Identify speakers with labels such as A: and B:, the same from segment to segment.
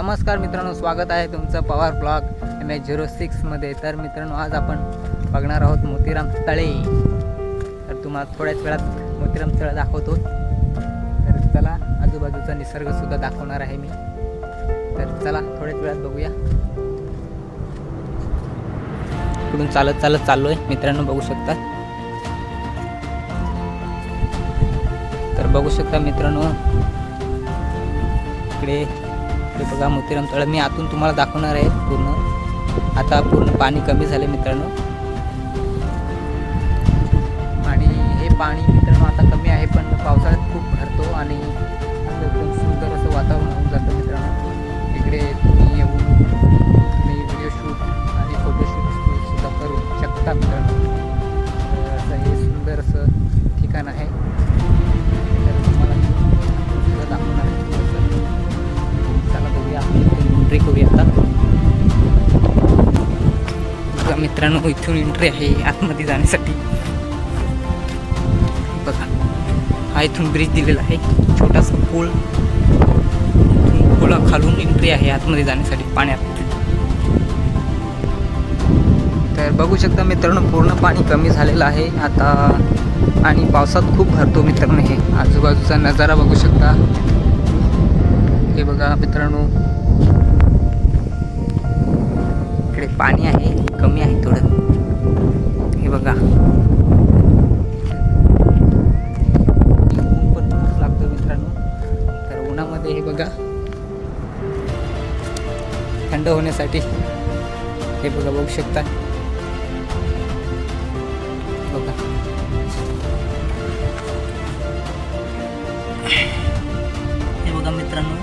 A: नमस्कार मित्रांनो, स्वागत आहे तुमचं पवार ब्लॉग MH06 मध्ये। तर मित्रांनो, आज आपण बघणार आहोत मोतीराम तळे। तर तुम्हाला थोड्याच वेळात मोतीराम तळे दाखवतो। तर चला, आजूबाजूचा निसर्ग सुद्धा दाखवणार आहे मी। तर चला थोड्याच वेळात बघूया। इकडून चालत चालत चाललोय मित्रांनो, बघू शकता। तर बघू शकता मित्रांनो, इकडे बघा मोतीराम तळे। मी आतून तुम्हाला दाखवणार आहे पूर्ण। आता पूर्ण पाणी कमी झाले मित्रांनो, आणि हे पाणी मित्रांनो आता कमी आहे, पण पावसाळ्यात खूप भरतो आणि एकदम सुंदर असं वातावरण होऊन जातं मित्रांनो। इकडे तुम्ही येऊन व्हिडिओ शूट आणि फोटोशूट सुद्धा करू शकता मित्रांनो। असं हे सुंदर असं ठिकाण आहे। तर तुम्हाला सुद्धा दाखवणार आहे। चला बघूया, एंट्री करूया आता। बघा मित्रांनो, इथून एंट्री आहे आतमध्ये जाण्यासाठी। बघा, हा इथून ब्रिज दिलेला आहे, छोटासा पूल। पुला खालून एंट्री आहे आतमध्ये जाण्यासाठी पाण्यात। तर बघू शकता मित्रांनो, पूर्ण पाणी कमी झालेलं आहे आता, आणि पावसात खूप भरतो मित्रांनो। हे आजूबाजूचा नजारा बघू शकता। हे बघा मित्रांनो, इकडे पाणी आहे, कमी आहे थोडं। हे बघा, ऊन पण खूप लागतं मित्रांनो। तर उन्हामध्ये हे बघा, थंड होण्यासाठी हे बघा, बघू शकता। बघा, हे बघा मित्रांनो,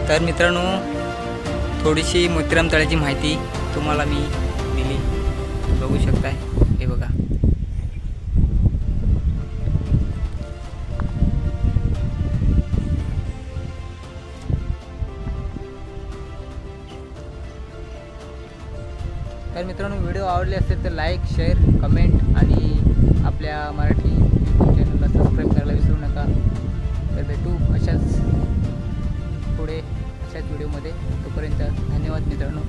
A: तर मित्रांनो, थोडीशी मोतीराम तळ्याची माहिती तुम्हाला मी दिली, बघू शकताय। हे बघा, तर मित्रांनो, व्हिडिओ आवडले असेल तर लाईक, शेअर, कमेंट आणि आपल्या मराठी यूट्यूब चॅनलला सबस्क्राईब करायला विसरू नका। तर भेटू अशाच व्हिडिओमध्ये। तोपर्यंत धन्यवाद मित्रांनो।